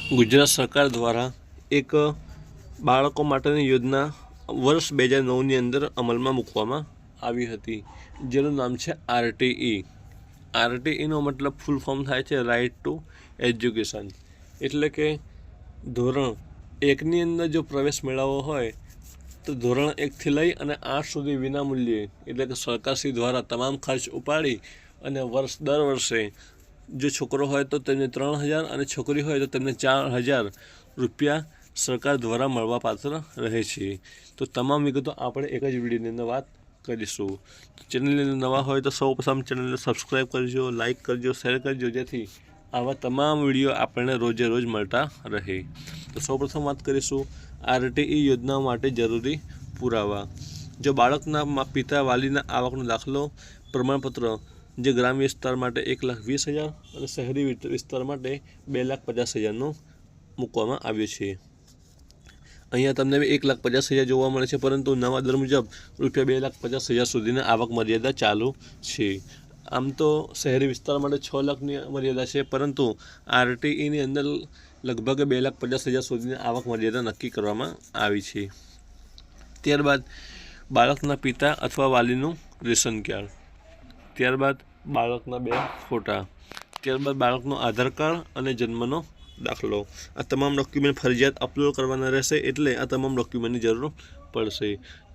ગુજરાત સરકાર દ્વારા એક બાળકો માટેની યોજના વર્ષ 2009ની અંદર અમલમાં મૂકવામાં આવી હતી, જેનું નામ છે આરટીઈ. આરટીઈનો મતલબ ફૂલ ફોર્મ થાય છે રાઇટ ટુ એજ્યુકેશન. એટલે કે ધોરણ 1ની અંદર જો પ્રવેશ મેળવવો હોય તો ધોરણ 1થી લઈ અને 8 સુધી વિનામૂલ્યે, એટલે કે સરકારશ્રી દ્વારા તમામ ખર્ચ ઉપાડી અને દર વર્ષે જો છોકરો હોય તો તેમને 3,000 અને છોકરી હોય તો તેમને 4,000 રૂપિયા સરકાર દ્વારા મળવાપાત્ર રહે છે. તો તમામ વિગતો આપણે એક જ વિડીયોની અંદર વાત કરીશું. ચેનલની અંદર નવા હોય તો સૌપ્રથમ ચેનલને સબસ્ક્રાઈબ કરજો, લાઇક કરજો, શેર કરજો, જેથી આવા તમામ વિડીયો આપણને રોજે રોજ મળતા રહે. તો સૌપ્રથમ વાત કરીશું આરટીઈ યોજના માટે જરૂરી પુરાવા. જો બાળકના પિતા વાલીના આવકનો દાખલો, પ્રમાણપત્ર જે ગ્રામ્ય વિસ્તાર માટે 1,20,000 અને શહેરી વિસ્તાર માટે 2,50,000નું મૂકવામાં આવ્યું છે. અહીંયા તમને 1,50,000 જોવા મળે છે, પરંતુ નવા દર મુજબ ₹2,50,000 સુધીની આવક મર્યાદા ચાલુ છે. આમ તો શહેરી વિસ્તાર માટે 6 લાખની મર્યાદા છે, પરંતુ આરટીઈની અંદર લગભગ 2,50,000 સુધીની આવક મર્યાદા નક્કી કરવામાં આવી છે. ત્યારબાદ બાળકના પિતા અથવા વાલીનું રેશન કાર્ડ, ત્યારબાદ બાળકના 2 ફોટા, ત્યારબાદ બાળકનો આધાર કાર્ડ અને જન્મનો દાખલો. આ તમામ ડોક્યુમેન્ટ ફરજિયાત અપલોડ કરવાના રહેશે, એટલે આ તમામ ડોક્યુમેન્ટની જરૂર પડશે.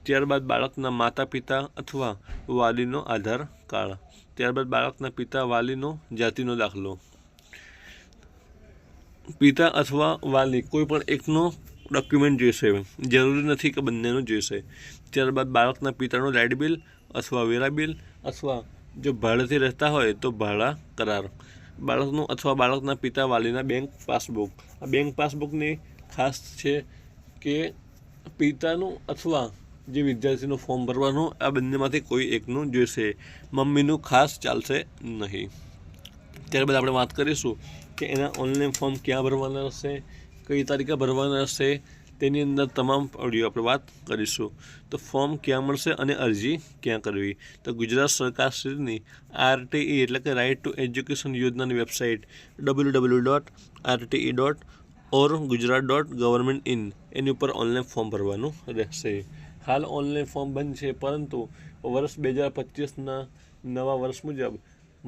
ત્યારબાદ બાળકના માતા પિતા અથવા વાલીનો આધાર કાર્ડ, ત્યારબાદ બાળકના પિતા વાલીનો જાતિનો દાખલો. પિતા અથવા વાલી કોઈ પણ એકનો ડોક્યુમેન્ટ જોઈશે, જરૂરી નથી કે બંનેનું જોઈશે. ત્યારબાદ બાળકના પિતાનું લાઇટ બિલ અથવા વેરા બિલ, અથવા જો ભાડેથી રહેતા હોય તો ભાડા કરાર. બાળકનું અથવા બાળકના પિતા વાલીના બેંક પાસબુક. આ બેંક પાસબુકની ખાસ છે કે પિતાનું અથવા જે વિદ્યાર્થીનું ફોર્મ ભરવાનું, આ બંનેમાંથી કોઈ એકનું જોઈશે, મમ્મીનું ખાસ ચાલશે નહીં. ત્યારબાદ આપણે વાત કરીશું કે એના ઓનલાઈન ફોર્મ ક્યાં ભરવાના રહેશે, કઈ તારીખે ભરવાના રહેશે, તેની અંદર તમામ વિડીયો આપણે વાત કરીશું. તો ફોર્મ ક્યાં મળશે અને અરજી ક્યાં કરવી? તો ગુજરાત સરકારશ્રીની આરટીઈ એટલે કે રાઇટ ટુ એજ્યુકેશન યોજનાની વેબસાઇટ www.rte.or.gujarat.government.in એની ઉપર ઓનલાઈન ફોર્મ ભરવાનું રહેશે. હાલ ઓનલાઈન ફોર્મ બંધ છે, પરંતુ વર્ષ 2025ના નવા વર્ષ મુજબ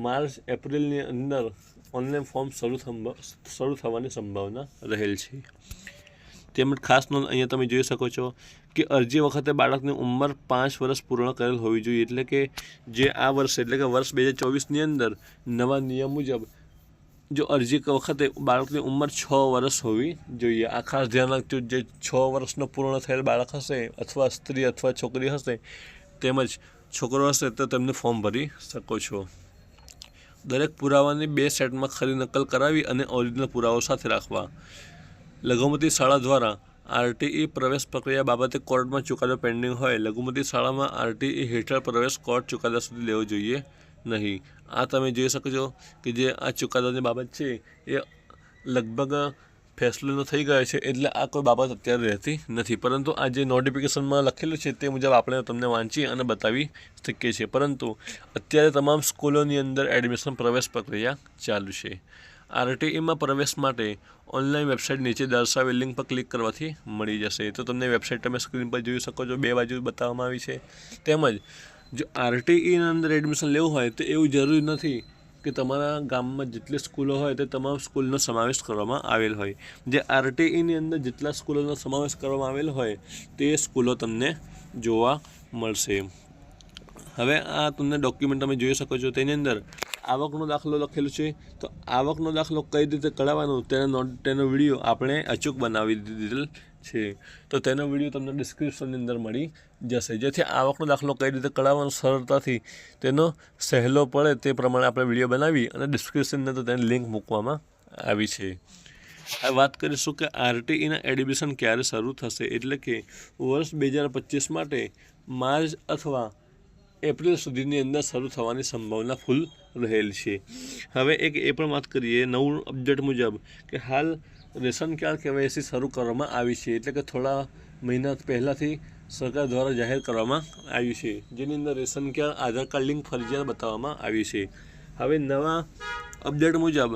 માર્ચ એપ્રિલની અંદર ઓનલાઈન ફોર્મ શરૂ થવાની સંભાવના રહેલ છે. તેમજ ખાસ નોંધ, અહીંયા તમે જોઈ શકો છો કે અરજી વખતે બાળકની ઉંમર 5 વર્ષ પૂર્ણ કરેલ હોવી જોઈએ. એટલે કે જે આ વર્ષે એટલે કે વર્ષ 2024ની અંદર નવા નિયમ મુજબ જો અરજી વખતે બાળકની ઉંમર 6 વર્ષ હોવી જોઈએ. આ ખાસ ધ્યાન રાખજો. જે 6 વર્ષનો પૂર્ણ થયેલ બાળક હશે, અથવા સ્ત્રી અથવા છોકરી હશે, તેમજ છોકરો હશે, તો તેમને ફોર્મ ભરી શકો છો. દરેક પુરાવાની 2 સેટમાં ખરી નકલ કરાવી અને ઓરિજિનલ પુરાવો સાથે રાખવા. લઘુમતી શાળા દ્વારા આરટીઈ પ્રવેશ પ્રક્રિયા બાબતે કોર્ટમાં ચુકાદો પેન્ડિંગ હોય, લઘુમતી શાળામાં આરટીઈ હેઠળ પ્રવેશ કોર્ટ ચુકાદા સુધી લેવો જોઈએ નહીં. આ તમે જોઈ શકો છો કે જે આ ચુકાદાની બાબત છે એ લગભગ ફેસલો થઈ ગયો છે, એટલે આ કોઈ બાબત અત્યારે રહેતી નથી. પરંતુ આ જે નોટિફિકેશનમાં લખેલું છે તે મુજબ આપણે તમને વાંચી અને બતાવી શકીએ છીએ. પરંતુ અત્યારે તમામ સ્કૂલોની અંદર એડમિશન પ્રવેશ પ્રક્રિયા ચાલુ છે. આરટીઈમાં પ્રવેશ માટે ઓનલાઈન વેબસાઇટ નીચે દર્શાવેલ લિંક પર ક્લિક કરવાથી મળી જશે. તો તમને વેબસાઇટ તમે સ્ક્રીન પર જોઈ શકો છો, 2 બાજુ બતાવવામાં આવી છે. તેમજ જો આરટીઈના અંદર એડમિશન લેવું હોય તો એવું જરૂરી નથી કે તમારા ગામમાં જેટલી સ્કૂલો હોય તે તમામ સ્કૂલનો સમાવેશ કરવામાં આવેલ હોય. જે આરટીઈની અંદર જેટલા સ્કૂલોનો સમાવેશ કરવામાં આવેલ હોય તે સ્કૂલો તમને જોવા મળશે. હવે આ તમને ડોક્યુમેન્ટ તમે જોઈ શકો છો, તેની અંદર આવકનો દાખલો લખેલું છે. તો આવકનો દાખલો કઈ રીતે કઢાવવાનો તેનો વિડીયો આપણે અચૂક બનાવી દીધેલ છે. તો તેનો વિડીયો તમને ડિસ્ક્રિપ્શનની અંદર મળી જશે, જેથી આવકનો દાખલો કઈ રીતે કઢાવવાનો સરળતાથી તેનો સહેલો પડે તે પ્રમાણે આપણે વિડીયો બનાવી અને ડિસ્ક્રિપ્શનની અંદર તેની લિંક મૂકવામાં આવી છે. હવે વાત કરીશું કે આરટીઈના એડમિશન ક્યારે શરૂ થશે. એટલે કે વર્ષ 2025 માટે માર્ચ અથવા એપ્રિલ સુધીની અંદર શરૂ થવાની સંભાવના ફૂલ રહેલ છે. હવે એક એ પણ વાત કરીએ નવું અપડેટ મુજબ કે હાલ રેશન કાર્ડ કેવાયસી શરૂ કરવામાં આવી છે. એટલે કે થોડા મહિના પહેલાંથી સરકાર દ્વારા જાહેર કરવામાં આવ્યું છે, જેની અંદર રેશન કાર્ડ, આધાર કાર્ડ લિંક ફરજિયાત બતાવવામાં આવી છે. હવે નવા અપડેટ મુજબ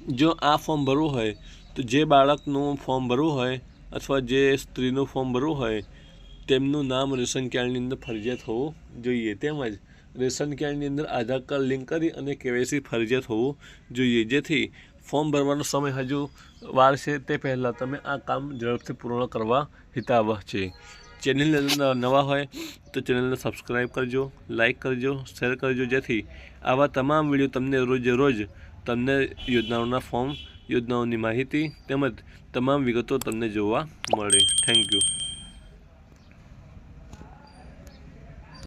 જો આ ફોર્મ ભરવું હોય તો જે બાળકનું ફોર્મ ભરવું હોય અથવા જે સ્ત્રીનું ફોર્મ ભરવું હોય તેમનું નામ રેશન કાર્ડની અંદર ફરજિયાત હોવું જોઈએ, તેમજ રેશન કાર્ડની અંદર આધાર કાર્ડ લિંક કરી અને KYC ફરજિયાત હોવું જોઈએ, જેથી ફોર્મ ભરવાનો સમય હજુ વાર છે તે પહેલાં તમે આ કામ ઝડપથી પૂર્ણ કરવા હિતાવહ છે. ચેનલની અંદર નવા હોય તો ચેનલને સબસ્ક્રાઈબ કરજો, લાઈક કરજો, શેર કરજો, જેથી આવા તમામ વિડીયો તમને રોજે રોજ તમને યોજનાઓના ફોર્મ, યોજનાઓની માહિતી તેમજ તમામ વિગતો તમને જોવા મળે. Thank you.